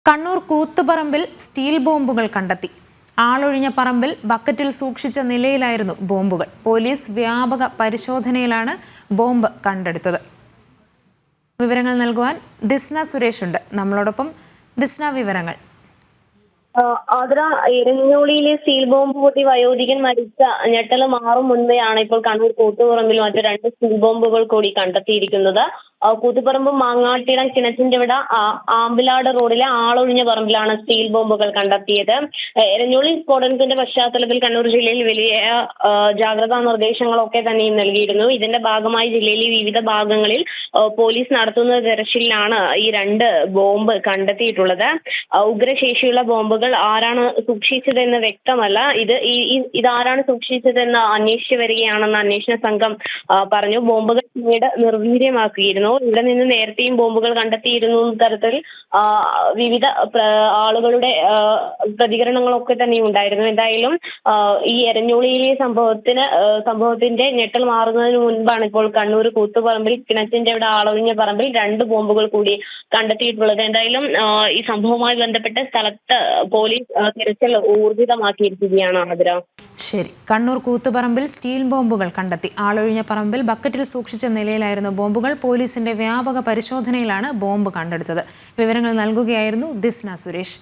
Kannur കൂത്തുപറമ്പിൽ steel ബോംബുകൾ കണ്ടെത്തി. ആളൊഴിഞ്ഞ പറമ്പിൽ ബക്കറ്റിൽ സൂക്ഷിച്ച നിലയിലായിരുന്നു ബോംബുകൾ. പോലീസ് വ്യാപക പരിശോധനയിലാണ് ബോംബ് കണ്ടെടുത്തത്. വിവരങ്ങൾ നൽകുവാൻ ദിസ്ന സുരേഷ് ഉണ്ട് നമ്മളോടൊപ്പം. ദിസ്ന, വിവരങ്ങൾ. ആതിര, എരഞ്ഞോളിയിലെ സ്റ്റീൽ ബോംബ് പൊട്ടി വയോധികൻ മരിച്ച ഞെട്ടൽ മാറും മുൻപെയാണ് ഇപ്പോൾ കണ്ണൂർ കൂത്തുപറമ്പിൽ മറ്റ് 2 സ്റ്റീൽ ബോംബുകൾ കൂടി കണ്ടെത്തിയിരിക്കുന്നത്. കൂത്തുപറമ്പ് മാങ്ങാട്ടിടം കിണറ്റിൻറെവിട ആമ്പിലാട് റോഡിലെ ആളൊഴിഞ്ഞ പറമ്പിലാണ് സ്റ്റീൽ ബോംബുകൾ കണ്ടെത്തിയത്. എരഞ്ഞോളി സ്ഫോടനത്തിന്റെ പശ്ചാത്തലത്തിൽ കണ്ണൂർ ജില്ലയിൽ വലിയ ജാഗ്രതാ നിർദ്ദേശങ്ങളൊക്കെ തന്നെയും നൽകിയിരുന്നു. ഇതിന്റെ ഭാഗമായി ജില്ലയിലെ വിവിധ ഭാഗങ്ങളിൽ പോലീസ് നടത്തുന്ന തെരച്ചിലിലാണ് ഈ 2 ബോംബ് കണ്ടെത്തിയിട്ടുള്ളത്. ഉഗ്രശേഷിയുള്ള ബോംബുകൾ ആരാണ് സൂക്ഷിച്ചതെന്ന് വ്യക്തമല്ല. ഇതാരാണ് സൂക്ഷിച്ചതെന്ന് അന്വേഷിച്ചു വരികയാണെന്ന് അന്വേഷണ സംഘം പറഞ്ഞു. ബോംബുകൾ പിന്നീട് നിർവീര്യമാക്കിയിരുന്നു. ഇവിടെ നിന്ന് നേരത്തെയും ബോംബുകൾ കണ്ടെത്തിയിരുന്നു തരത്തിൽ വിവിധ ആളുകളുടെ പ്രതികരണങ്ങളൊക്കെ തന്നെ ഉണ്ടായിരുന്നു. എന്തായാലും ഈ എരഞ്ഞോളിയിലെ സംഭവത്തിന്റെ ഞെട്ടൽ മാറുന്നതിന് മുൻപാണ് ഇപ്പോൾ കണ്ണൂർ കൂത്തുപറമ്പിൽ കിണറ്റിന്റെ ഇവിടെ ആളൊഴിഞ്ഞ പറമ്പിൽ 2 ബോംബുകൾ കൂടി കണ്ടെത്തിയിട്ടുള്ളത്. എന്തായാലും ഈ സംഭവവുമായി ബന്ധപ്പെട്ട് സ്ഥലത്ത് പോലീസ് തിരച്ചിൽ ഊർജിതമാക്കിയിരിക്കുകയാണ്. ആതിര, ശരി. കണ്ണൂർ കൂത്തുപറമ്പിൽ സ്റ്റീൽ ബോംബുകൾ കണ്ടെത്തി. ആളൊഴിഞ്ഞ പറമ്പിൽ ബക്കറ്റിൽ സൂക്ഷിച്ച നിലയിലായിരുന്നു ബോംബുകൾ. പോലീസിന്റെ വ്യാപക പരിശോധനയിലാണ് ബോംബ് കണ്ടെടുത്തത്. വിവരങ്ങൾ നൽകുകയായിരുന്നു ദിസ്ന സുരേഷ്.